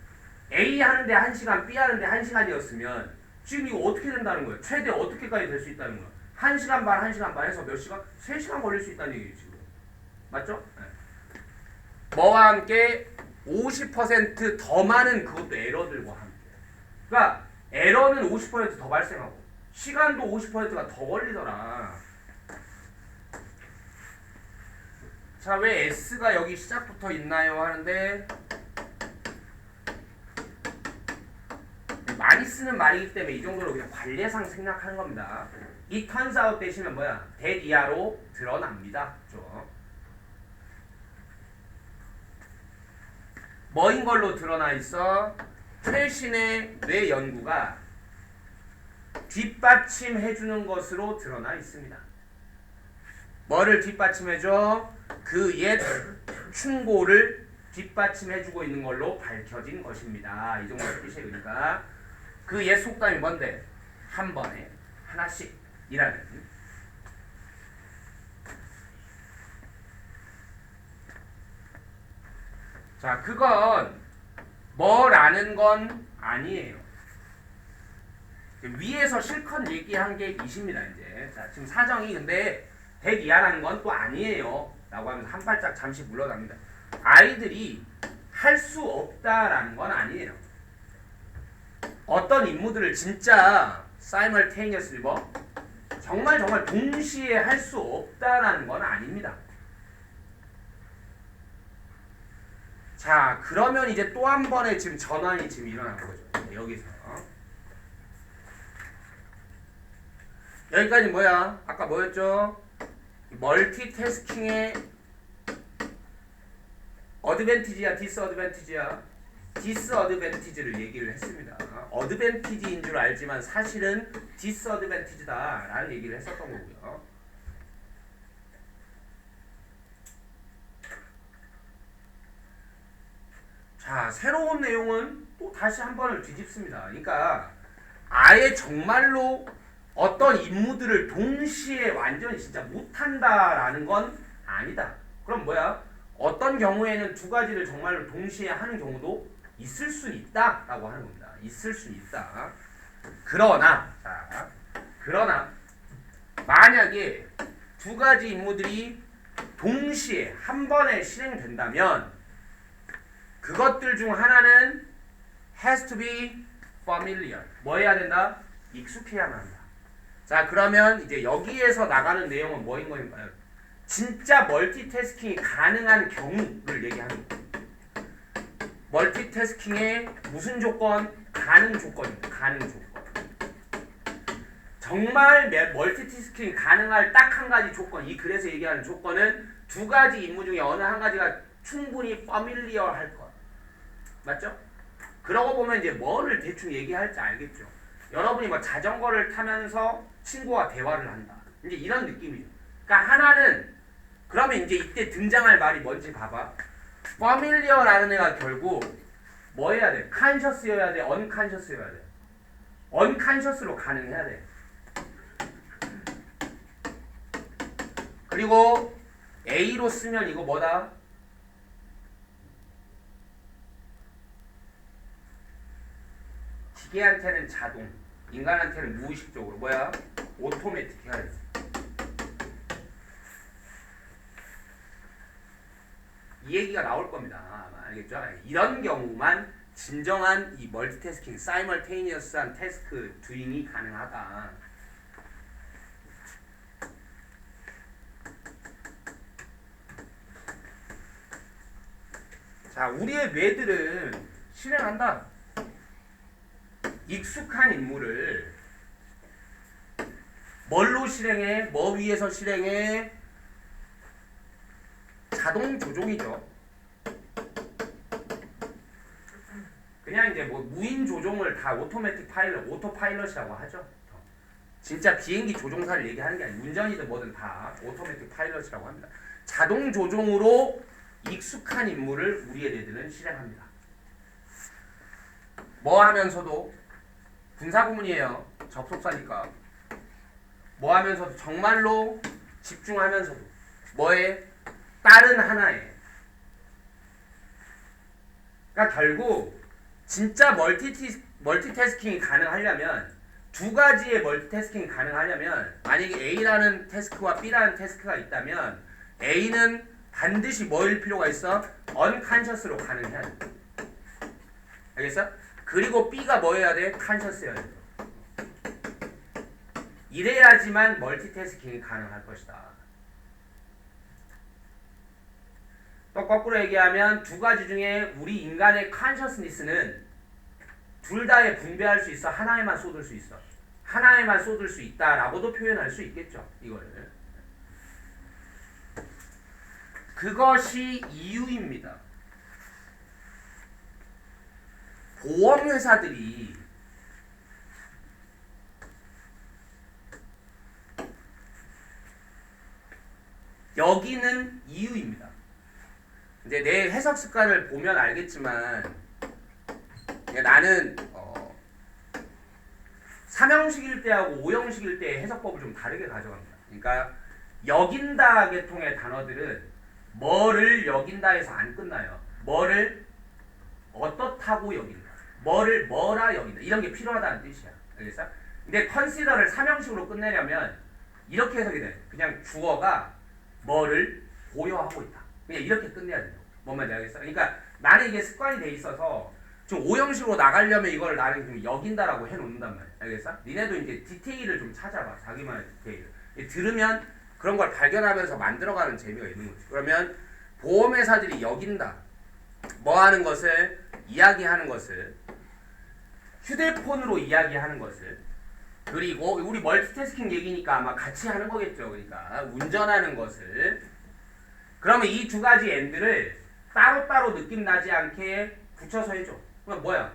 A 하는데 1시간, B 하는데 1시간이었으면 지금 이거 어떻게 된다는 거예요? 최대 어떻게까지 될 수 있다는 거예요? 1시간 반, 1시간 반 해서 몇 시간? 3시간 걸릴 수 있다는 얘기예요 지금. 맞죠? 네. 뭐와 함께 50%더 많은 그것도 에러들과 함께. 그러니까 에러는 50%더 발생하고 시간도 50%가 더 걸리더라. 자, 왜 S가 여기 시작부터 있나요? 하는데 많이 쓰는 말이기 때문에 이 정도로 그냥 관례상 생략하는 겁니다. 이 turns out 대신에 뭐야? that 이하로 드러납니다. 그렇죠? 뭐인 걸로 드러나 있어? 최신의 뇌 연구가 뒷받침해주는 것으로 드러나 있습니다. 뭐를 뒷받침해줘? 그 옛 충고를 뒷받침해주고 있는 걸로 밝혀진 것입니다. 이 정도 뜻이에요. 그러니까 그 옛 속담이 뭔데? 한 번에 하나씩 이라는. 자, 그건 뭐라는 건 아니에요. 위에서 실컷 얘기한 게 이십니다. 이제 자, 지금 사정이 근데 100 이하라는 건 또 아니에요 라고 하면서 한 발짝 잠시 물러납니다. 아이들이 할 수 없다라는 건 아니에요. 어떤 임무들을 진짜 simultaneously 뭐 정말 동시에 할 수 없다라는 건 아닙니다. 자, 그러면 이제 또 한 번의 지금 전환이 지금 일어난 거죠. 여기서 여기까지 뭐야? 아까 뭐였죠? 멀티태스킹의 어드밴티지야, 디스어드밴티지야? 디스어드밴티지를 얘기를 했습니다. 어드밴티지인 줄 알지만 사실은 디스어드밴티지다 라는 얘기를 했었던 거고요. 자, 새로운 내용은 또 다시 한 번을 뒤집습니다. 그러니까 아예 정말로 어떤 임무들을 동시에 완전히 진짜 못한다라는 건 아니다. 그럼 뭐야? 어떤 경우에는 두 가지를 정말로 동시에 하는 경우도 있을 수 있다라고 하는 겁니다. 있을 수 있다. 그러나 만약에 두 가지 임무들이 동시에 한 번에 실행된다면 그것들 중 하나는 has to be familiar. 뭐 해야 된다? 익숙해야만 한다. 자, 그러면 이제 여기에서 나가는 내용은 뭐인 거니까요? 진짜 멀티태스킹이 가능한 경우를 얘기하는 거예요. 멀티태스킹의 무슨 조건? 가능 조건입니다. 가능 조건. 정말 멀티태스킹이 가능할 딱 한 가지 조건, 이 글에서 얘기하는 조건은 두 가지 임무 중에 어느 한 가지가 충분히 familiar 할 것. 맞죠? 그러고 보면 이제 뭐를 대충 얘기할지 알겠죠. 여러분이 뭐 자전거를 타면서 친구와 대화를 한다. 이제 이런 느낌이죠. 그러니까 하나는 그러면 이제 이때 등장할 말이 뭔지 봐봐. familiar라는 애가 결국 뭐 해야 돼? conscious여야 돼? unconscious여야 돼? unconscious로 가능해야 돼. 그리고 A로 쓰면 이거 뭐다? 기계한테는 자동, 인간한테는 무의식적으로 뭐야? 오토매틱 해야 돼. 이 얘기가 나올 겁니다. 알겠죠? 이런 경우만 진정한 이 멀티태스킹, 사이멀테이니어스한 태스크 두잉이 가능하다. 자, 우리의 뇌들은 실행한다. 익숙한 임무를 뭘로 실행해? 뭐 위에서 실행해? 자동 조종이죠. 그냥 이제 뭐 무인 조종을 다 오토매틱 파일럿, 오토 파일럿이라고 하죠. 진짜 비행기 조종사를 얘기하는 게 아니고 운전이든 뭐든 다 오토매틱 파일럿이라고 합니다. 자동 조종으로 익숙한 임무를 우리의 뇌들은 실행합니다. 뭐 하면서도 분사구문이에요. 접속사니까. 뭐 하면서도 정말로 집중하면서도 뭐에? 다른 하나에. 그러니까 결국 진짜 멀티태스킹이 가능하려면 두 가지의 멀티태스킹이 가능하려면 만약에 A라는 태스크와 B라는 태스크가 있다면 A는 반드시 뭐일 필요가 있어? unconscious로 가능해야 돼. 알겠어? 그리고 B가 뭐 해야 돼? conscious여야 돼. 이래야지만 멀티태스킹이 가능할 것이다. 또 거꾸로 얘기하면 두 가지 중에 우리 인간의 consciousness는 둘 다에 분배할 수 있어. 하나에만 쏟을 수 있어. 하나에만 쏟을 수 있다라고도 표현할 수 있겠죠. 이거를. 그것이 이유입니다. 보험회사들이 여기는 이유입니다. 이제 내 해석 습관을 보면 알겠지만 나는 3형식일 때하고 5형식일 때의 해석법을 좀 다르게 가져갑니다. 그러니까 여긴다 계통의 단어들은 뭐를 여긴다에서 안 끝나요. 뭐를 어떻다고 여긴다. 뭐를 뭐라 여긴다. 이런 게 필요하다는 뜻이야. 알겠어? 근데 consider를 3형식으로 끝내려면 이렇게 해석이 돼. 그냥 주어가 뭐를 고려하고 있다. 그냥 이렇게 끝내야 돼요. 뭔 말인지 알겠어? 그러니까 나는 이게 습관이 돼 있어서 좀 5형식으로 나가려면 이걸 나는 좀 여긴다라고 해놓는단 말이야. 알겠어? 니네도 이제 디테일을 좀 찾아봐. 자기만의 디테일. 들으면 그런 걸 발견하면서 만들어가는 재미가 있는 거지. 그러면 보험회사들이 여긴다. 뭐 하는 것을? 이야기하는 것을. 휴대폰으로 이야기하는 것을. 그리고 우리 멀티태스킹 얘기니까 아마 같이 하는 거겠죠. 그러니까 운전하는 것을. 그러면 이 두 가지 엔드를 따로따로 느낌 나지 않게 붙여서 해줘. 그럼 뭐야?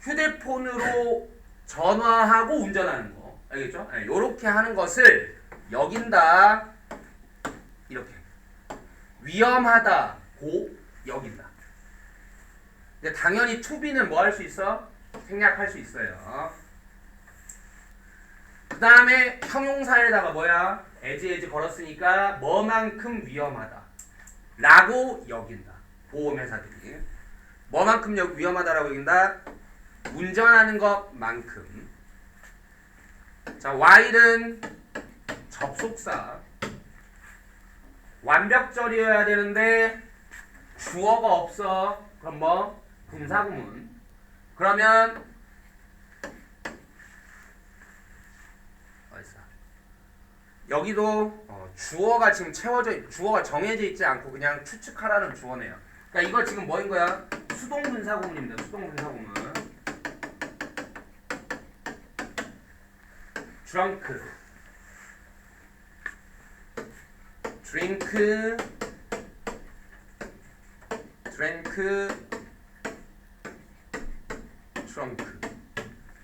휴대폰으로 전화하고 운전하는 거. 알겠죠? 네, 요렇게 하는 것을 여긴다. 이렇게. 위험하다고 여긴다. 근데 당연히 to be는 뭐 할 수 있어? 생략할 수 있어요. 그 다음에 형용사에다가 뭐야? as 걸었으니까 뭐만큼 위험하다 라고 여긴다. 보험회사들이 뭐만큼 위험하다라고 여긴다? 운전하는 것만큼. 자, while은 접속사 완벽절이어야 되는데 주어가 없어. 그럼 뭐? 분사구문. 그러면 어딨어? 여기도 주어가 지금 주어가 정해져 있지 않고 그냥 추측하라는 주어네요. 그러니까 이거 지금 뭐인 거야? 수동분사구문입니다. 수동분사구문. drunk, drink, drank, drunk.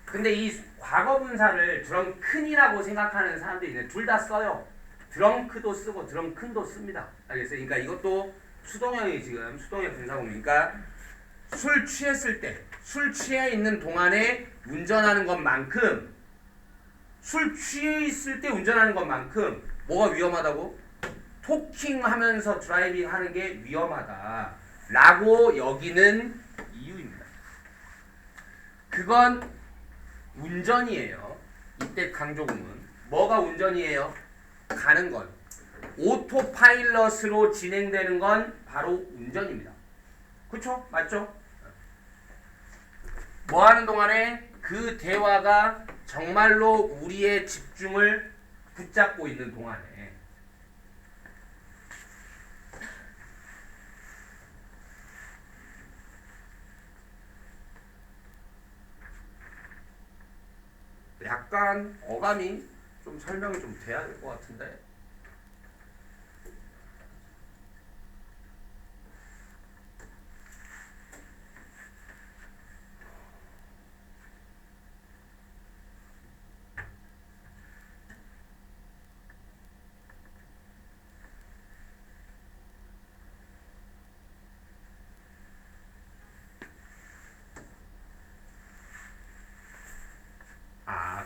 근데 이 과거분사를 drunk이라고 생각하는 사람들이 있는데 둘 다 써요. drunk도 쓰고 drunken도 씁니다. 알겠어요? 그러니까 이것도 수동형이 지금 수동의 분사구문이니까 술 취했을 때, 술 취해 있는 동안에 운전하는 것만큼 술 취해 있을 때 운전하는 것만큼 뭐가 위험하다고? 토킹하면서 드라이빙 하는 게 위험하다 라고 여기는 이유입니다. 그건 운전이에요. 이때 강조구문 뭐가 운전이에요? 가는 건 오토파일럿으로 진행되는 건 바로 운전입니다. 그쵸? 맞죠? 뭐 하는 동안에 그 대화가 정말로 우리의 집중을 붙잡고 있는 동안에. 약간 어감이 좀 설명이 좀 돼야 될 것 같은데.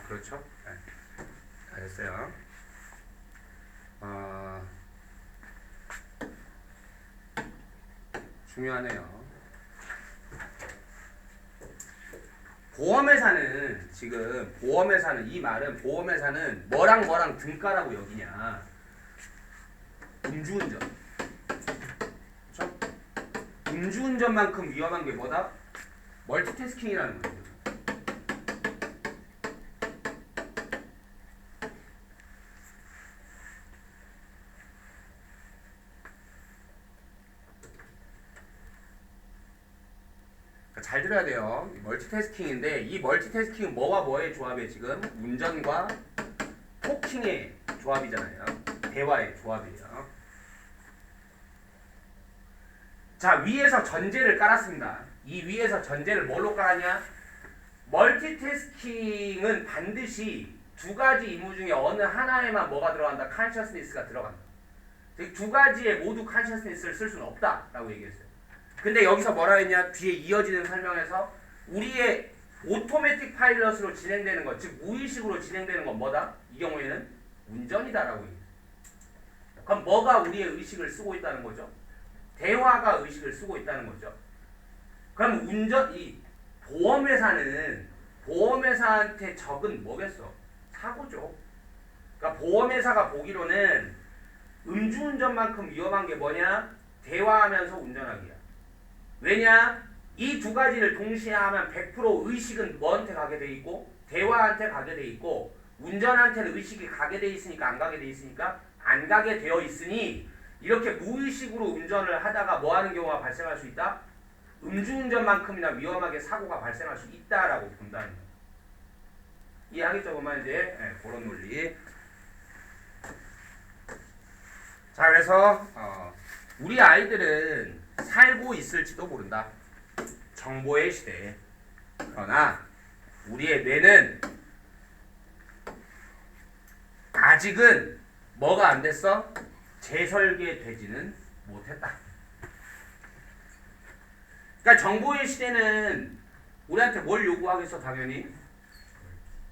그렇죠? 네. 알겠어요. 중요하네요. 보험회사는 지금 보험회사는 이 말은 보험회사는 뭐랑 등가라고 여기냐? 음주운전. 그렇죠? 음주운전만큼 위험한 게 뭐다? 멀티태스킹이라는 거예요. 잘 들어야 돼요. 멀티태스킹인데 이 멀티태스킹은 뭐와 뭐의 조합이에요? 지금 운전과 토킹의 조합이잖아요. 대화의 조합이에요. 자, 위에서 전제를 깔았습니다. 이 위에서 전제를 뭘로 깔았냐? 멀티태스킹은 반드시 두 가지 임무 중에 어느 하나에만 뭐가 들어간다? consciousness가 들어간다. 두 가지에 모두 consciousness를 쓸 수는 없다라고 얘기했어요. 근데 여기서 뭐라 했냐? 뒤에 이어지는 설명에서 우리의 오토매틱 파일럿으로 진행되는 것, 즉 무의식으로 진행되는 건 뭐다? 이 경우에는 운전이다라고 얘기해요. 그럼 뭐가 우리의 의식을 쓰고 있다는 거죠? 대화가 의식을 쓰고 있다는 거죠. 그럼 이 보험회사는 보험회사한테 적은 뭐겠어? 사고죠. 그러니까 보험회사가 보기로는 음주운전만큼 위험한 게 뭐냐? 대화하면서 운전하기야. 왜냐? 이 두 가지를 동시에 하면 100% 의식은 뭐한테 가게 돼 있고 대화한테 가게 돼 있고 운전한테는 의식이 가게 돼 있으니까 안 가게 돼 있으니까 안 가게 되어 있으니 이렇게 무의식으로 운전을 하다가 뭐 하는 경우가 발생할 수 있다? 음주운전만큼이나 위험하게 사고가 발생할 수 있다라고 본다는 거예요. 이해하겠죠? 보면 이제 그런 논리. 자, 그래서 우리 아이들은 살고 있을지도 모른다. 정보의 시대에. 그러나 우리의 뇌는 아직은 뭐가 안 됐어? 재설계되지는 못했다. 그러니까 정보의 시대는 우리한테 뭘 요구하겠어 당연히?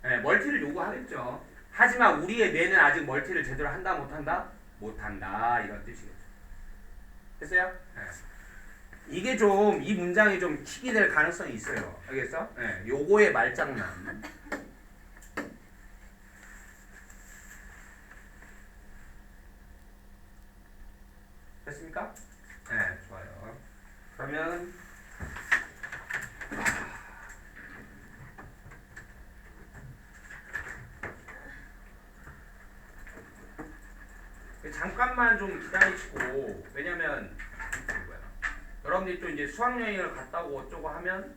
네, 멀티를 요구하겠죠. 하지만 우리의 뇌는 아직 멀티를 제대로 한다 못한다? 못한다 이런 뜻이겠죠. 됐어요? 네. 이게 좀 이 문장이 좀 킥이 될 가능성이 있어요. 알겠어? 네, 요거의 말장난. 됐습니까? 네, 좋아요. 그러면 잠깐만 좀 기다리시고 왜냐면 여러분들이 또 이제 수학여행을 갔다 오고 어쩌고 하면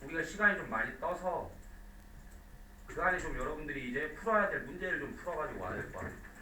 우리가 시간이 좀 많이 떠서 그 안에 좀 여러분들이 이제 풀어야 될 문제를 좀 풀어가지고 와야 될 것 같아요.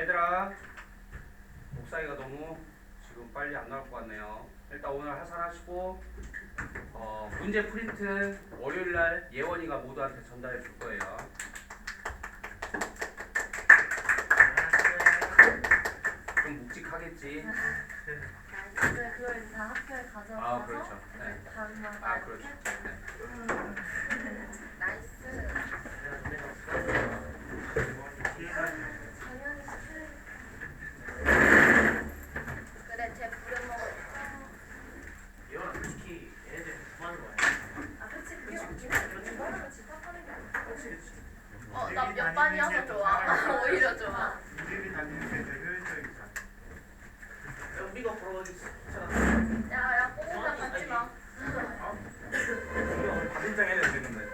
얘들아, 목사기가 너무 지금 빨리 안 나올 것 같네요. 일단 오늘 하산하시고 문제 프린트 월요일날 예원이가 모두한테 전달해 줄 거예요. 좀 묵직하겠지. 그걸 이제 다 학교에 가져가서 아 그렇죠. 네. 다음마다 아 이렇게 그렇죠. 네. 나이스. 당연히 스트레스. 그래, 쟤 부려먹었어. 이거는 솔직히 얘네들 그만한 거야. 아, 그치, 그게 맞긴 해. 이거는 집합하는 게 아니야. 그렇지 그렇지. 나 몇 반이어서 좋아. 오히려 좋아. 우리를 다니는 게 되게 효율적이잖아. 우리가 걸어가기 귀찮아. 야, 꼬우면 갖지 마. 우리가 오늘 받은 장 해야 되는데.